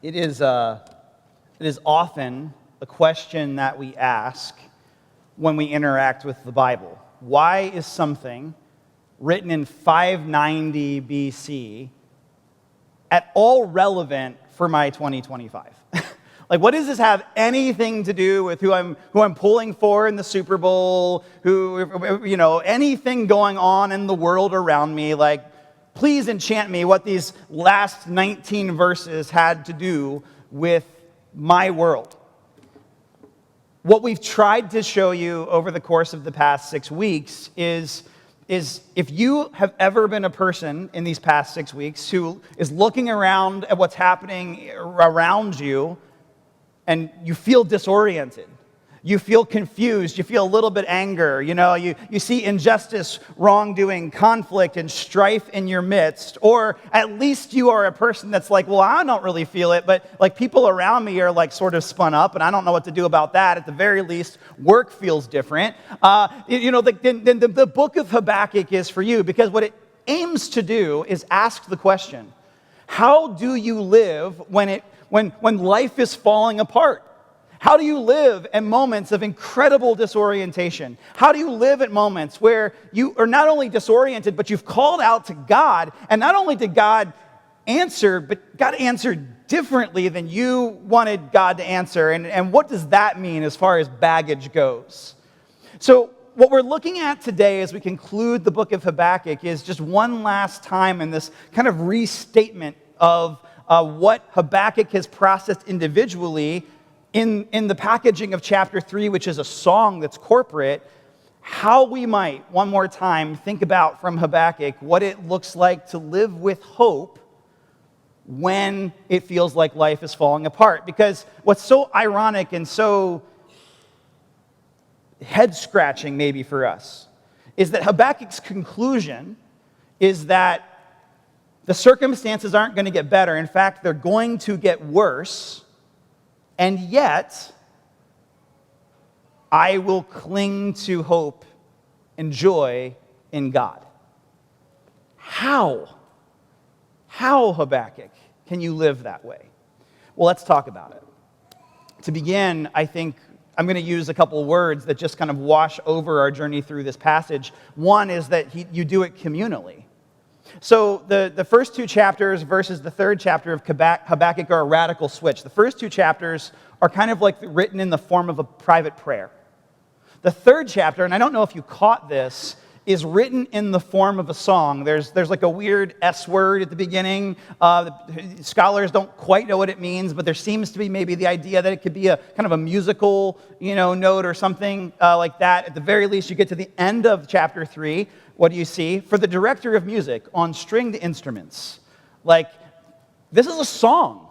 It is often a question that we ask when we interact with the Bible. Why is something written in 590 BC at all relevant for my 2025? Like, what does this have anything to do with who I'm pulling for in the Super Bowl, anything going on in the world around me? Like, please enchant me what these last 19 verses had to do with my world. What we've tried to show you over the course of the past 6 weeks is if you have ever been a person in these past 6 weeks who is looking around at what's happening around you and you feel disoriented, you feel confused, you feel a little bit anger, you see injustice, wrongdoing, conflict, and strife in your midst, or at least you are a person that's like, well, I don't really feel it, but like people around me are like sort of spun up, and I don't know what to do about that. At the very least, work feels different. The book of Habakkuk is for you, because what it aims to do is ask the question, how do you live when life is falling apart? How do you live in moments of incredible disorientation? How do you live at moments where you are not only disoriented, but you've called out to God, and not only did God answer, but God answered differently than you wanted God to answer? And what does that mean as far as baggage goes? So what we're looking at today as we conclude the book of Habakkuk is just one last time in this kind of restatement of what Habakkuk has processed individually in the packaging of chapter 3, which is a song that's corporate, how we might, one more time, think about from Habakkuk what it looks like to live with hope when it feels like life is falling apart. Because what's so ironic and so head-scratching maybe for us is that Habakkuk's conclusion is that the circumstances aren't going to get better. In fact, they're going to get worse. And yet, I will cling to hope and joy in God. How, Habakkuk, can you live that way? Well, let's talk about it. To begin, I think I'm going to use a couple words that just kind of wash over our journey through this passage. One is that you do it communally. So the first 2 chapters versus the 3rd chapter of Habakkuk are a radical switch. The first 2 chapters are kind of like written in the form of a private prayer. The 3rd chapter, and I don't know if you caught this, is written in the form of a song. There's like a weird S word at the beginning. Scholars don't quite know what it means, but there seems to be maybe the idea that it could be a kind of a musical, note or something like that. At the very least, you get to the end of chapter 3. What do you see? For the director of music on stringed instruments. Like, this is a song.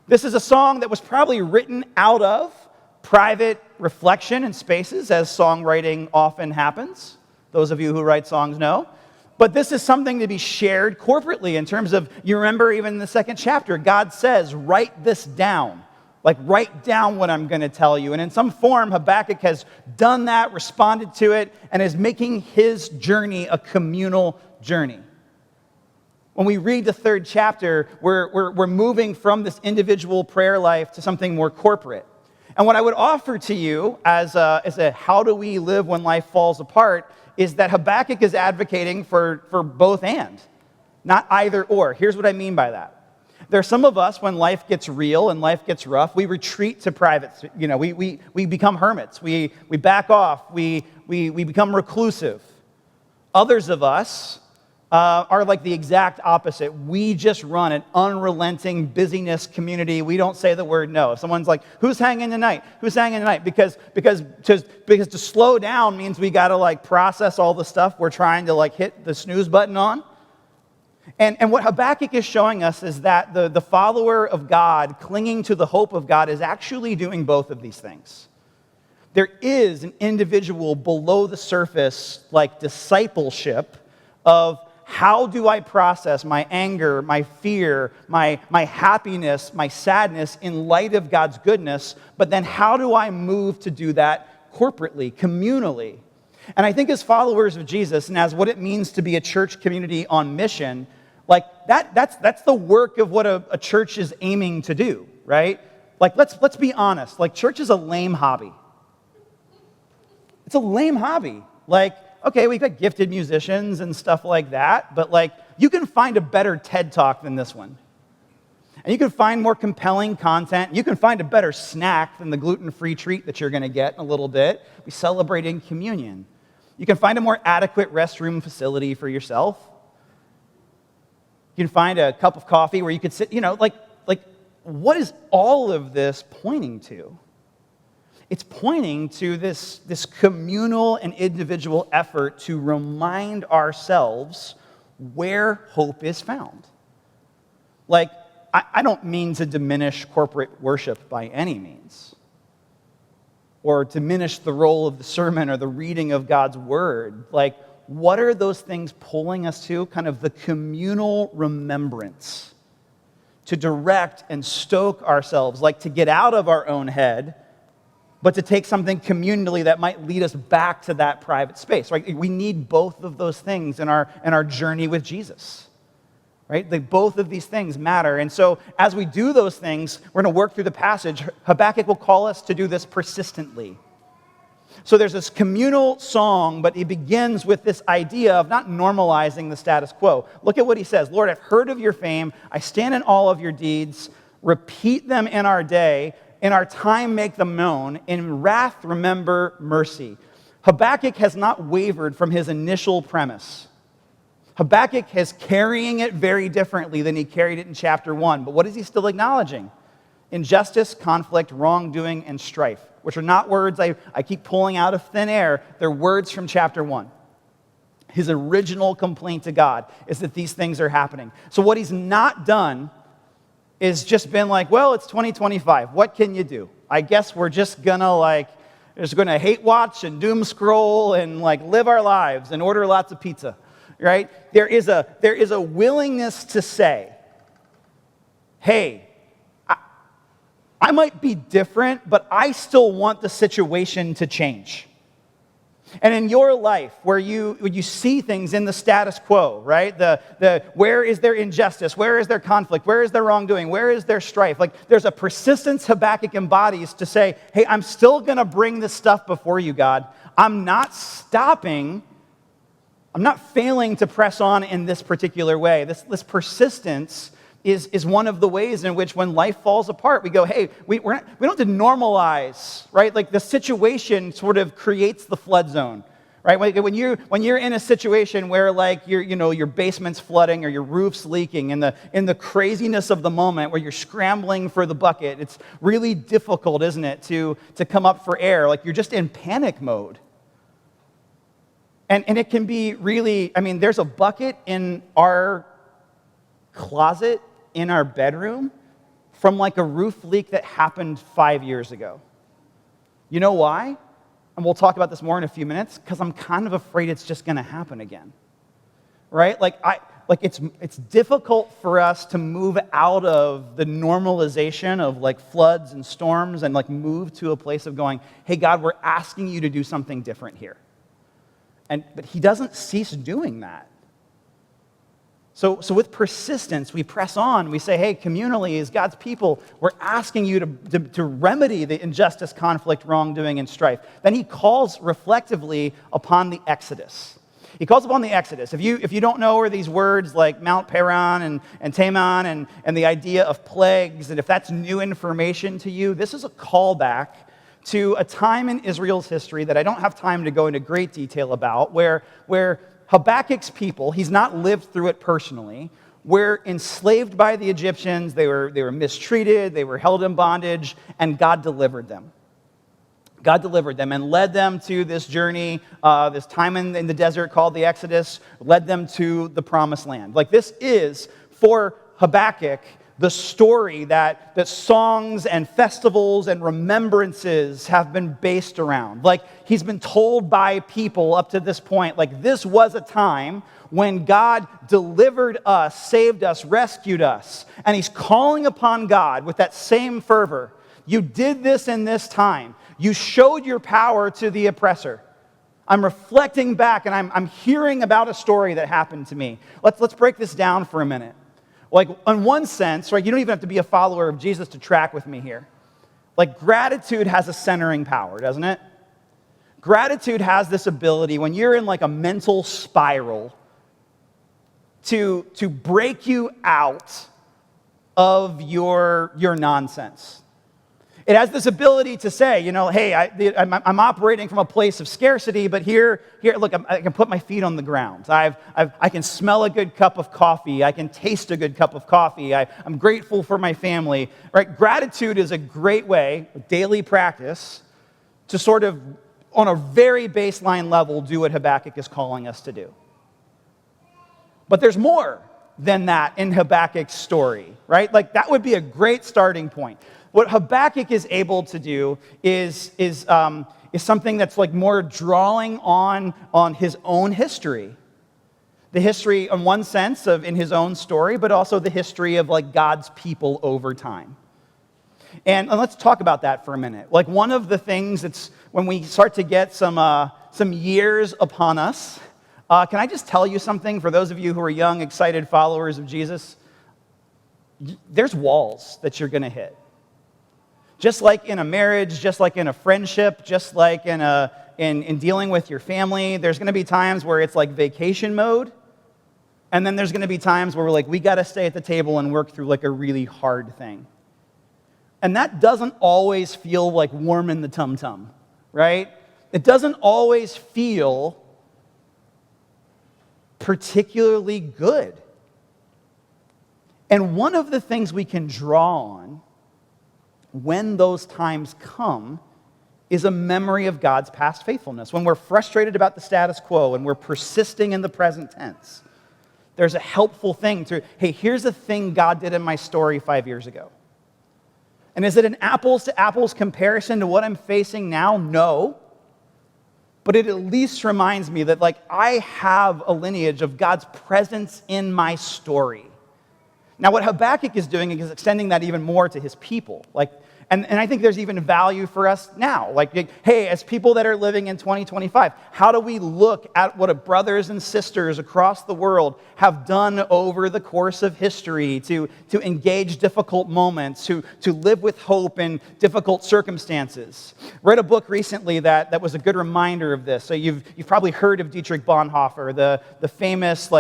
This is a song that was probably written out of private reflection and spaces, as songwriting often happens. Those of you who write songs know. But this is something to be shared corporately in terms of, you remember even in the 2nd chapter, God says, write this down. Like, write down what I'm going to tell you. And in some form, Habakkuk has done that, responded to it, and is making his journey a communal journey. When we read the 3rd chapter, we're moving from this individual prayer life to something more corporate. And what I would offer to you as a how do we live when life falls apart is that Habakkuk is advocating for both and, not either or. Here's what I mean by that. There are some of us, when life gets real and life gets rough, we retreat to private. We become hermits. We back off. We become reclusive. Others of us are like the exact opposite. We just run an unrelenting busyness community. We don't say the word no. If someone's like, "Who's hanging tonight? Who's hanging tonight?" Because to slow down means we got to like process all the stuff we're trying to like hit the snooze button on. And what Habakkuk is showing us is that the follower of God, clinging to the hope of God, is actually doing both of these things. There is an individual below the surface, like discipleship of how do I process my anger, my fear, my happiness, my sadness in light of God's goodness, but then how do I move to do that corporately, communally? And I think as followers of Jesus and as what it means to be a church community on mission, Like, that's the work of what a church is aiming to do, right? Like, let's be honest. Like, church is a lame hobby. It's a lame hobby. Like, okay, we've got gifted musicians and stuff like that, but like, you can find a better TED Talk than this one. And you can find more compelling content. You can find a better snack than the gluten-free treat that you're going to get in a little bit. We celebrate in communion. You can find a more adequate restroom facility for yourself. You can find a cup of coffee where you could sit, like what is all of this pointing to? It's pointing to this communal and individual effort to remind ourselves where hope is found. Like, I don't mean to diminish corporate worship by any means, or diminish the role of the sermon or the reading of God's word. Like, what are those things pulling us to? Kind of the communal remembrance to direct and stoke ourselves, like to get out of our own head, but to take something communally that might lead us back to that private space, right? We need both of those things in our journey with Jesus, right? Both of these things matter. And so as we do those things, we're going to work through the passage. Habakkuk will call us to do this persistently. So there's this communal song, but he begins with this idea of not normalizing the status quo. Look at what he says. Lord, I've heard of your fame. I stand in awe of your deeds. Repeat them in our day. In our time, make them known. In wrath, remember mercy. Habakkuk has not wavered from his initial premise. Habakkuk is carrying it very differently than he carried it in chapter 1. But what is he still acknowledging? Injustice, conflict, wrongdoing, and strife, which are not words I keep pulling out of thin air. They're words from chapter 1. His original complaint to God is that these things are happening. So what he's not done is just been like, well, it's 2025. What can you do? I guess we're just gonna hate watch and doom scroll and like live our lives and order lots of pizza, right? There is a willingness to say, hey, I might be different, but I still want the situation to change. And in your life, where you see things in the status quo, right? Where is there injustice? Where is there conflict? Where is there wrongdoing? Where is there strife? Like, there's a persistence Habakkuk embodies to say, hey, I'm still going to bring this stuff before you, God. I'm not stopping. I'm not failing to press on in this particular way. This persistence is one of the ways in which when life falls apart, we go, hey, we don't have to normalize, right? Like, the situation sort of creates the flood zone, right? When you're in a situation where like your basement's flooding or your roof's leaking, in the craziness of the moment where you're scrambling for the bucket, it's really difficult, isn't it, to come up for air? Like, you're just in panic mode. And it can be really, there's a bucket in our closet in our bedroom from like a roof leak that happened 5 years ago. You know why? And we'll talk about this more in a few minutes, because I'm kind of afraid it's just going to happen again. Right? It's difficult for us to move out of the normalization of like floods and storms and like move to a place of going, hey God, we're asking you to do something different here. But he doesn't cease doing that. So with persistence, we press on. We say, hey, communally, as God's people, we're asking you to remedy the injustice, conflict, wrongdoing, and strife. Then he calls reflectively upon the Exodus. He calls upon the Exodus. If you don't know where these words like Mount Paran and Taman and the idea of plagues, and if that's new information to you, this is a callback to a time in Israel's history that I don't have time to go into great detail about, where Habakkuk's people, he's not lived through it personally, were enslaved by the Egyptians, they were mistreated, they were held in bondage, and God delivered them. God delivered them and led them to this journey, this time in the desert called the Exodus, led them to the promised land. Like, this is, for Habakkuk, the story that songs and festivals and remembrances have been based around. Like, he's been told by people up to this point, like, this was a time when God delivered us, saved us, rescued us. And he's calling upon God with that same fervor. You did this in this time. You showed your power to the oppressor. I'm reflecting back and I'm hearing about a story that happened to me. Let's break this down for a minute. Like, in one sense, right, you don't even have to be a follower of Jesus to track with me here. Like, gratitude has a centering power, doesn't it? Gratitude has this ability, when you're in like a mental spiral, to break you out of your nonsense. It has this ability to say, hey, I'm operating from a place of scarcity, but here, look, I can put my feet on the ground. I can smell a good cup of coffee. I can taste a good cup of coffee. I'm grateful for my family. Right? Gratitude is a great way, a daily practice, to sort of, on a very baseline level, do what Habakkuk is calling us to do. But there's more than that in Habakkuk's story, right? Like, that would be a great starting point. What Habakkuk is able to do is something that's like more drawing on his own history. The history, in one sense, of in his own story, but also the history of like God's people over time. And let's talk about that for a minute. Like, one of the things that's, when we start to get some years upon us, can I just tell you something for those of you who are young, excited followers of Jesus? There's walls that you're going to hit. Just like in a marriage, just like in a friendship, just like in dealing with your family, there's going to be times where it's like vacation mode, and then there's going to be times where we're like, we got to stay at the table and work through like a really hard thing. And that doesn't always feel like warm in the tum-tum, right? It doesn't always feel particularly good. And one of the things we can draw on when those times come is a memory of God's past faithfulness. When we're frustrated about the status quo and we're persisting in the present tense, there's a helpful thing to, hey, here's a thing God did in my story 5 years ago. And is it an apples to apples comparison to what I'm facing now? No. But it at least reminds me that like I have a lineage of God's presence in my story. Now, what Habakkuk is doing is extending that even more to his people. And I think there's even value for us now. Like, hey, as people that are living in 2025, how do we look at what brothers and sisters across the world have done over the course of history to engage difficult moments, to live with hope in difficult circumstances? Read a book recently that was a good reminder of this. So you've probably heard of Dietrich Bonhoeffer, the famous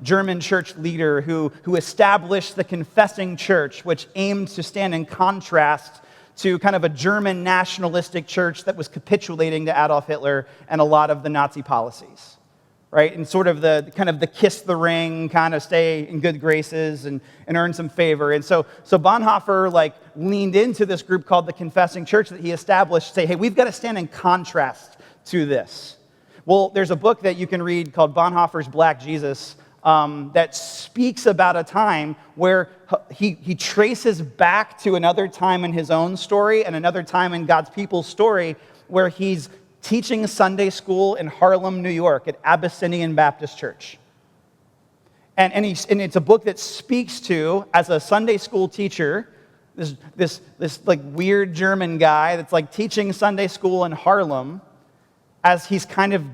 German church leader who established the Confessing Church, which aimed to stand in contrast to kind of a German nationalistic church that was capitulating to Adolf Hitler and a lot of the Nazi policies, right? And sort of the kiss the ring, kind of stay in good graces and earn some favor. And so Bonhoeffer leaned into this group called the Confessing Church that he established to say, hey, we've got to stand in contrast to this. Well, there's a book that you can read called Bonhoeffer's Black Jesus, that speaks about a time where he traces back to another time in his own story and another time in God's people's story where he's teaching Sunday school in Harlem, New York at Abyssinian Baptist Church. And it's a book that speaks to, as a Sunday school teacher, this weird German guy that's teaching Sunday school in Harlem as he's kind of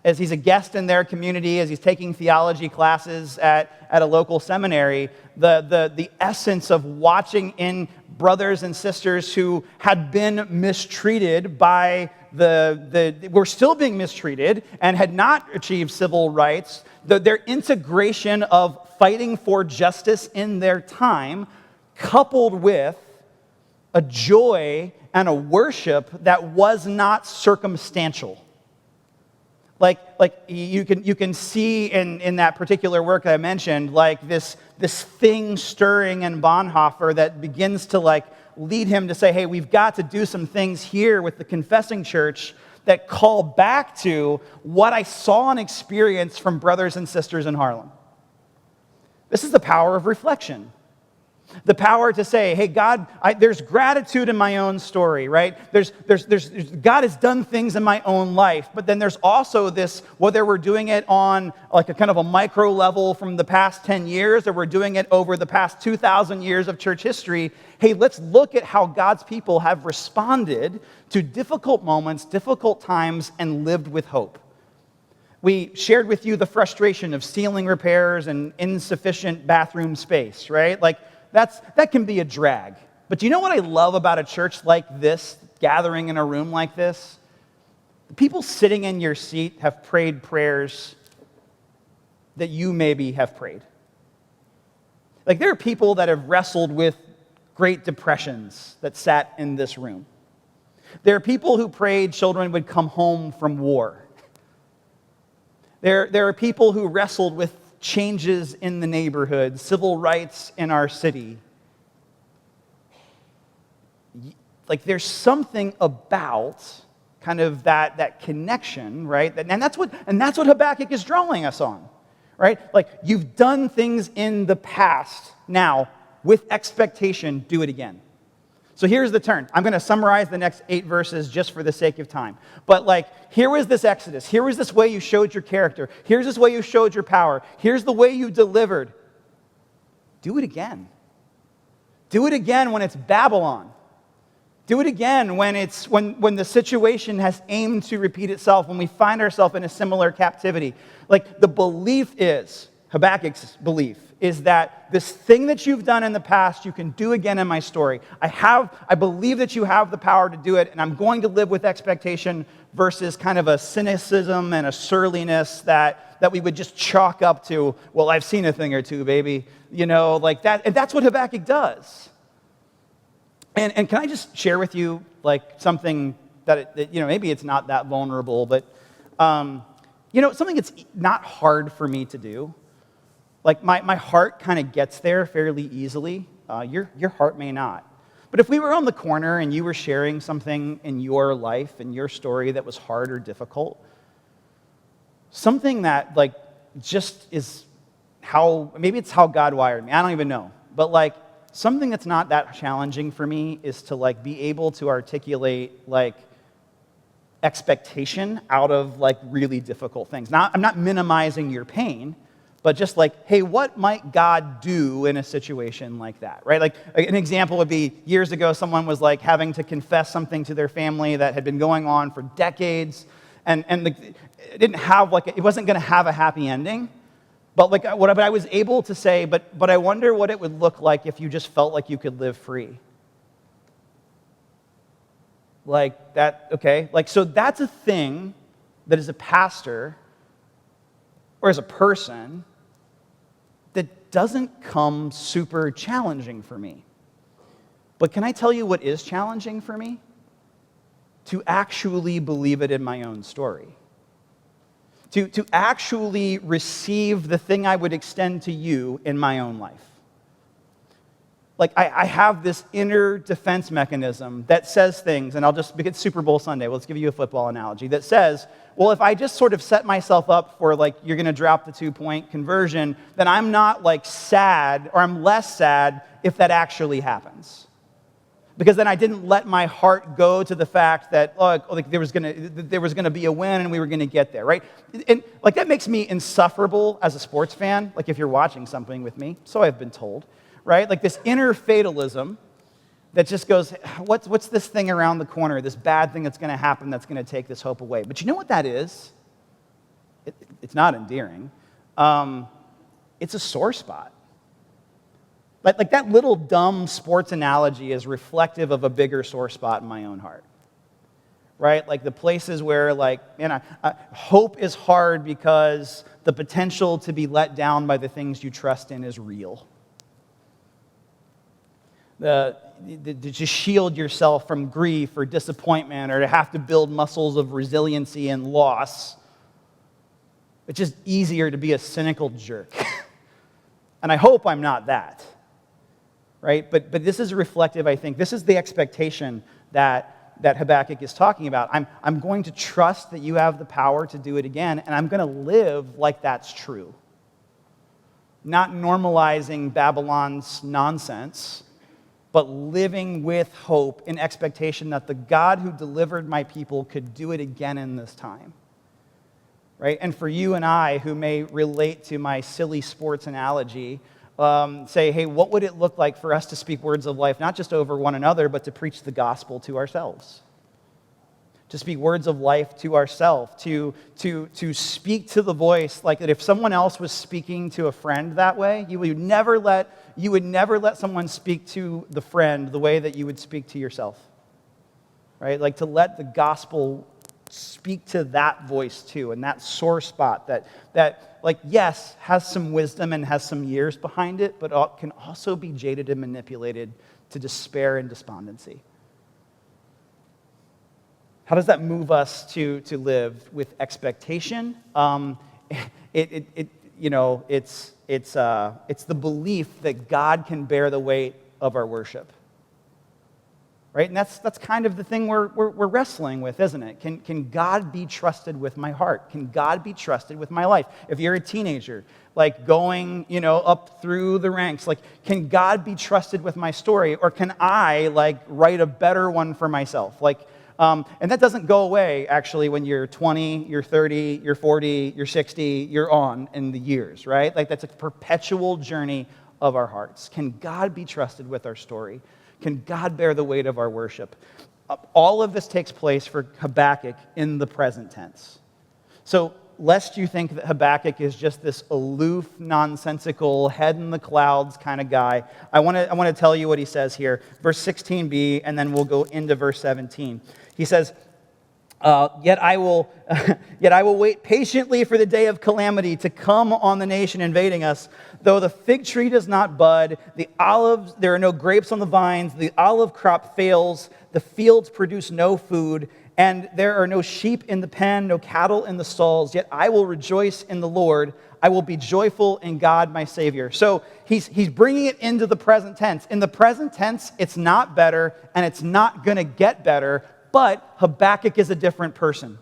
as he's a guest in their community, as he's taking theology classes at a local seminary, the essence of watching in brothers and sisters who had been mistreated by were still being mistreated and had not achieved civil rights, their integration of fighting for justice in their time, coupled with a joy and a worship that was not circumstantial. You can see in that particular work that I mentioned, this thing stirring in Bonhoeffer that begins to lead him to say, hey, we've got to do some things here with the Confessing Church that call back to what I saw and experienced from brothers and sisters in Harlem. This is the power of reflection. The power to say, hey, God, there's gratitude in my own story, right? God has done things in my own life, but then there's also this, whether we're doing it on like a kind of a micro level from the past 10 years, or we're doing it over the past 2,000 years of church history, hey, let's look at how God's people have responded to difficult moments, difficult times, and lived with hope. We shared with you the frustration of ceiling repairs and insufficient bathroom space, right? Like, that can be a drag. But do you know what I love about a church like this, gathering in a room like this? The people sitting in your seat have prayed prayers that you maybe have prayed. Like, there are people that have wrestled with great depressions that sat in this room. There are people who prayed children would come home from war. There are people who wrestled with changes in the neighborhood, civil rights in our city. Like, there's something about kind of that connection, right? And that's what Habakkuk is drawing us on, right? Like, you've done things in the past. Now, with expectation, do it again. So here's the turn. I'm going to summarize the next 8 verses just for the sake of time. But like, here was this Exodus. Here was this way you showed your character. Here's this way you showed your power. Here's the way you delivered. Do it again. Do it again when it's Babylon. Do it again when the situation has aimed to repeat itself, when we find ourselves in a similar captivity. Like, the belief is, Habakkuk's belief, is that this thing that you've done in the past, you can do again in my story. I believe that you have the power to do it, and I'm going to live with expectation versus kind of a cynicism and a surliness that we would just chalk up to, well, I've seen a thing or two, baby. You know, like that. And that's what Habakkuk does. And can I just share with you, like, something that maybe it's not that vulnerable, but, something that's not hard for me to do. Like, my heart kind of gets there fairly easily. Your heart may not. But if we were on the corner and you were sharing something in your life and your story that was hard or difficult, something that, like, just is maybe it's how God wired me. I don't even know. But, like, something that's not that challenging for me is to, like, be able to articulate, like, expectation out of, like, really difficult things. Now, I'm not minimizing your pain, but just like, hey, what might God do in a situation like that, right? Like, an example would be years ago, someone was like having to confess something to their family that had been going on for decades, and it wasn't going to have a happy ending. But like, but I was able to say, but I wonder what it would look like if you just felt like you could live free. Like that, okay? Like, so that's a thing that as a pastor or as a person that doesn't come super challenging for me. But can I tell you what is challenging for me? To actually believe it in my own story. To actually receive the thing I would extend to you in my own life. Like, I have this inner defense mechanism that says things, and it's Super Bowl Sunday, let's give you a football analogy, that says, well, if I just sort of set myself up for, like, you're going to drop the 2-point conversion, then I'm not, like, sad, or I'm less sad if that actually happens. Because then I didn't let my heart go to the fact that, there was going to be a win and we were going to get there, right? And, like, that makes me insufferable as a sports fan, like, if you're watching something with me, so I've been told. Right? Like this inner fatalism that just goes, what's this thing around the corner, this bad thing that's going to happen that's going to take this hope away? But you know what that is? It's not endearing. It's a sore spot. Like that little dumb sports analogy is reflective of a bigger sore spot in my own heart. Right? Like the places where, like, hope is hard because the potential to be let down by the things you trust in is real. To just shield yourself from grief or disappointment, or to have to build muscles of resiliency and loss. It's just easier to be a cynical jerk. And I hope I'm not that. Right? But this is reflective, I think. This is the expectation that Habakkuk is talking about. I'm going to trust that you have the power to do it again, and I'm going to live like that's true. not normalizing Babylon's nonsense, but living with hope in expectation that the God who delivered my people could do it again in this time. Right? And for you and I, who may relate to my silly sports analogy, say, hey, what would it look like for us to speak words of life, not just over one another, but to preach the gospel to ourselves? To speak words of life to ourselves, to speak to the voice, like that if someone else was speaking to a friend that way, you would never let someone speak to the friend the way that you would speak to yourself. Right? Like to let the gospel speak to that voice too, and that sore spot that like, yes, has some wisdom and has some years behind it, but can also be jaded and manipulated to despair and despondency. How does that move us to live with expectation? It's the belief that God can bear the weight of our worship, right? And that's kind of the thing we're wrestling with, isn't it? Can God be trusted with my heart? Can God be trusted with my life? If you're a teenager, like going, up through the ranks, like, can God be trusted with my story, or can I write a better one for myself? And that doesn't go away, actually, when you're 20, you're 30, you're 40, you're 60, you're on in the years, right? Like, that's a perpetual journey of our hearts. Can God be trusted with our story? Can God bear the weight of our worship? All of this takes place for Habakkuk in the present tense. So, lest you think that Habakkuk is just this aloof, nonsensical, head in the clouds kind of guy, I want to tell you what he says here. Verse 16b, and then we'll go into verse 17. He says, Yet I will wait patiently for the day of calamity to come on the nation invading us. Though the fig tree does not bud, there are no grapes on the vines, the olive crop fails, the fields produce no food, and there are no sheep in the pen, no cattle in the stalls. Yet I will rejoice in the Lord. I will be joyful in God my Savior. So he's bringing it into the present tense. In the present tense, it's not better, and it's not going to get better. But Habakkuk is a different person.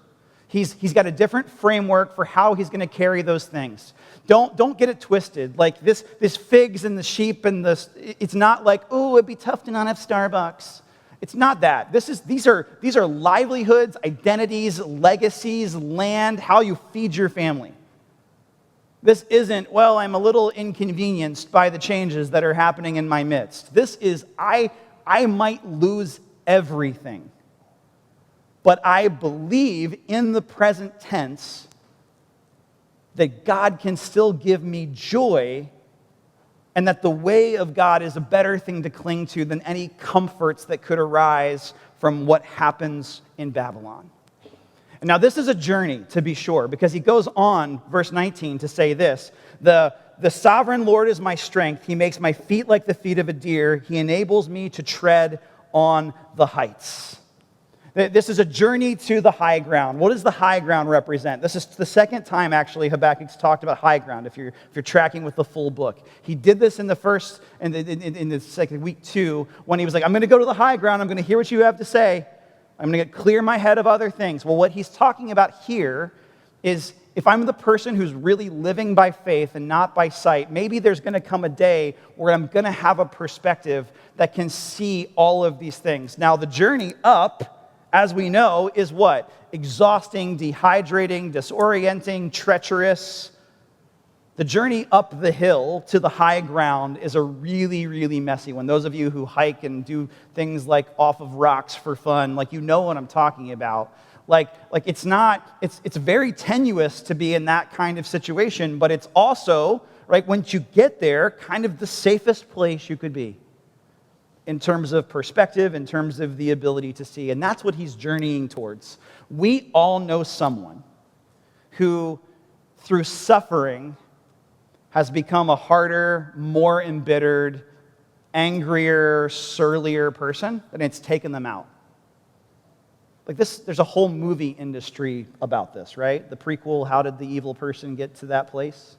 He's got a different framework for how he's going to carry those things. Don't get it twisted. Like this figs and the sheep and it's not like, oh, it'd be tough to not have Starbucks. It's not that. These are livelihoods, identities, legacies, land, how you feed your family. This isn't, well, I'm a little inconvenienced by the changes that are happening in my midst. This is, I might lose everything. But I believe in the present tense that God can still give me joy, and that the way of God is a better thing to cling to than any comforts that could arise from what happens in Babylon. And now this is a journey, to be sure, because he goes on, verse 19, to say this: The sovereign Lord is my strength. He makes my feet like the feet of a deer. He enables me to tread on the heights. This is a journey to the high ground. What does the high ground represent? This is the second time, actually, Habakkuk's talked about high ground, if you're tracking with the full book. He did this in the first, in the second, week 2, when he was like, I'm going to go to the high ground. I'm going to hear what you have to say. I'm going to clear my head of other things. Well, what he's talking about here is, if I'm the person who's really living by faith and not by sight, maybe there's going to come a day where I'm going to have a perspective that can see all of these things. Now, the journey up, as we know, is what? Exhausting, dehydrating, disorienting, treacherous. The journey up the hill to the high ground is a really, really messy one. Those of you who hike and do things like off of rocks for fun, like, you know what I'm talking about. Like it's very tenuous to be in that kind of situation, but it's also, right, once you get there, kind of the safest place you could be, in terms of perspective, in terms of the ability to see. And that's what he's journeying towards. We all know someone who, through suffering, has become a harder, more embittered, angrier, surlier person, and it's taken them out. Like this, there's a whole movie industry about this, right? The prequel, How Did the Evil Person Get to That Place?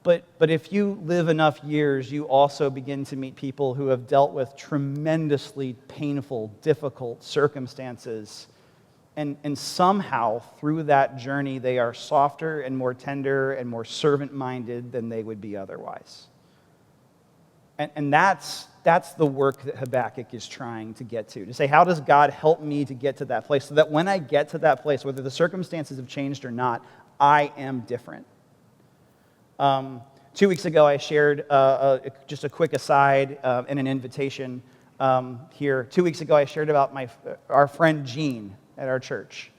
But if you live enough years, you also begin to meet people who have dealt with tremendously painful, difficult circumstances, And somehow, through that journey, they are softer and more tender and more servant-minded than they would be otherwise. And that's the work that Habakkuk is trying to get to say, how does God help me to get to that place so that when I get to that place, whether the circumstances have changed or not, I am different. 2 weeks ago, I shared just a quick aside and an invitation here. 2 weeks ago, I shared about our friend Gene at our church.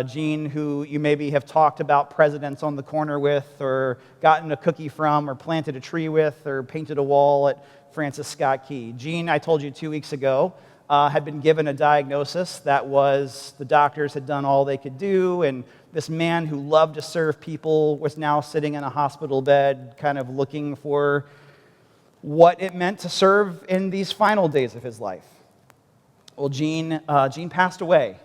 Gene, who you maybe have talked about presidents on the corner with, or gotten a cookie from, or planted a tree with, or painted a wall at Francis Scott Key. Gene, I told you 2 weeks ago, had been given a diagnosis that was the doctors had done all they could do, and this man who loved to serve people was now sitting in a hospital bed, kind of looking for what it meant to serve in these final days of his life. Well, Gene passed away.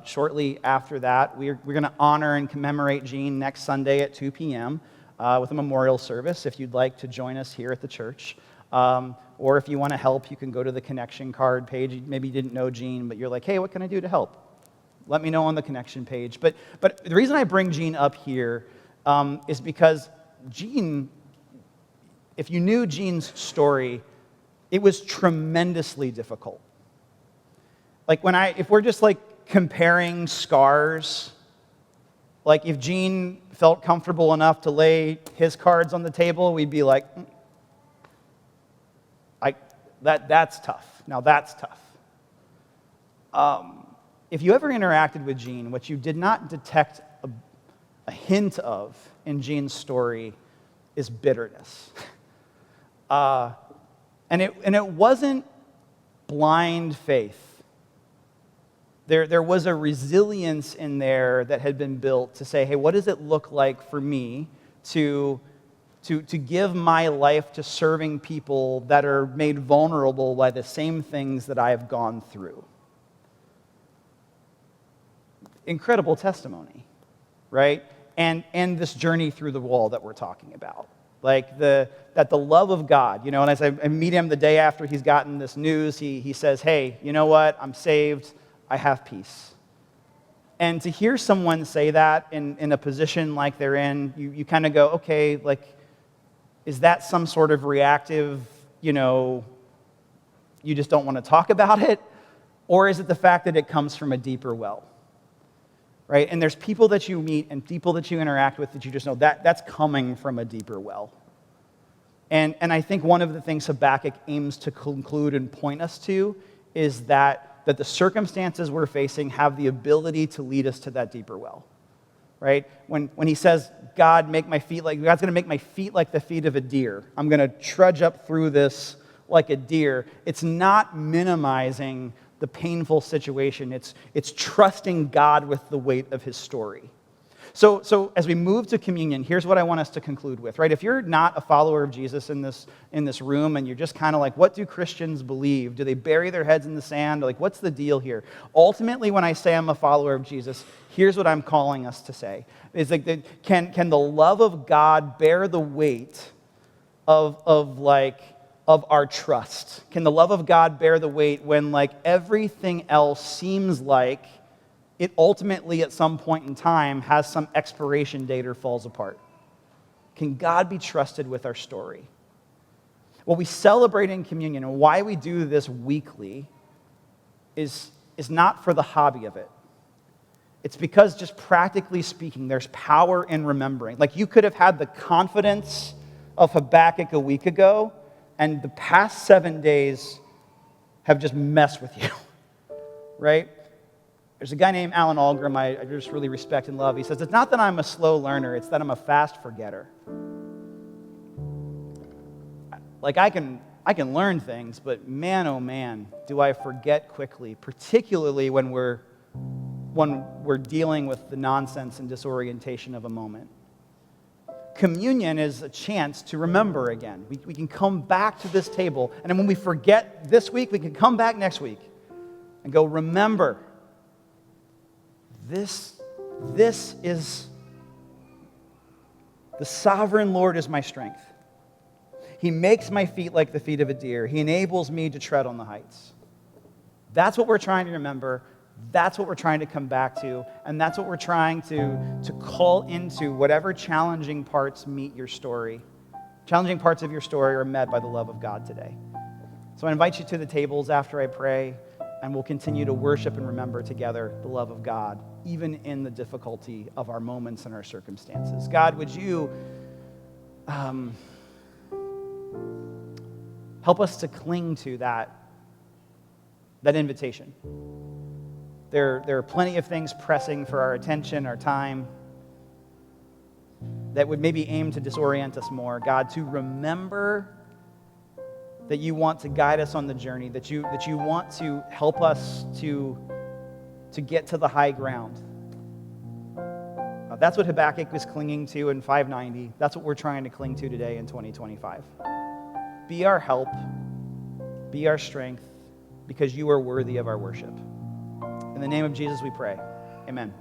Shortly after that, we're going to honor and commemorate Gene next Sunday at 2 p.m. With a memorial service. If you'd like to join us here at the church, or if you want to help, you can go to the connection card page. Maybe you didn't know Gene, but you're like, hey, what can I do to help? Let me know on the connection page. But the reason I bring Gene up here is because Gene, if you knew Gene's story, it was tremendously difficult. Like if we're just like comparing scars, like if Gene felt comfortable enough to lay his cards on the table, we'd be like, that's tough. Now that's tough. If you ever interacted with Gene, what you did not detect a hint of in Gene's story is bitterness. And it wasn't blind faith. There was a resilience in there that had been built to say, hey, what does it look like for me to give my life to serving people that are made vulnerable by the same things that I have gone through? Incredible testimony, right? And this journey through the wall that we're talking about. Like that the love of God, and as I meet him the day after he's gotten this news, he says, hey, you know what? I'm saved. I have peace. And to hear someone say that in a position like they're in, you kind of go, okay, like, is that some sort of reactive, you just don't want to talk about it? Or is it the fact that it comes from a deeper well? Right? And there's people that you meet and people that you interact with that you just know that's coming from a deeper well. And I think one of the things Habakkuk aims to conclude and point us to is that the circumstances we're facing have the ability to lead us to that deeper well. Right? When he says, God's going to make my feet like the feet of a deer. I'm going to trudge up through this like a deer. It's not minimizing the painful situation. It's trusting God with the weight of his story. So as we move to communion, here's what I want us to conclude with, right? If you're not a follower of Jesus in this room and you're just kind of like, what do Christians believe? Do they bury their heads in the sand? Like, what's the deal here? Ultimately, when I say I'm a follower of Jesus, here's what I'm calling us to say. It's like, can the love of God bear the weight of our trust? Can the love of God bear the weight when like everything else seems like it ultimately at some point in time has some expiration date or falls apart? Can God be trusted with our story? What we celebrate in communion and why we do this weekly is not for the hobby of it. It's because, just practically speaking, there's power in remembering. Like, you could have had the confidence of Habakkuk a week ago, and the past 7 days have just messed with you, right? There's a guy named Alan Algrim I just really respect and love. He says, it's not that I'm a slow learner, it's that I'm a fast forgetter. Like, I can learn things, but man, oh man, do I forget quickly, particularly when we're dealing with the nonsense and disorientation of a moment. Communion is a chance to remember again. We can come back to this table, and then when we forget this week, we can come back next week and go, remember, this is, the sovereign Lord is my strength. He makes my feet like the feet of a deer. He enables me to tread on the heights. That's what we're trying to remember. That's what we're trying to come back to, and that's what we're trying to call into whatever challenging parts meet your story. Challenging parts of your story are met by the love of God today. So I invite you to the tables after I pray, and we'll continue to worship and remember together the love of God, even in the difficulty of our moments and our circumstances. God, would you help us to cling to that invitation. There are plenty of things pressing for our attention, our time, that would maybe aim to disorient us more. God, to remember that you want to guide us on the journey, that you want to help us to get to the high ground. That's what Habakkuk was clinging to in 590. That's what we're trying to cling to today in 2025. Be our help, be our strength, because you are worthy of our worship. In the name of Jesus we pray. Amen.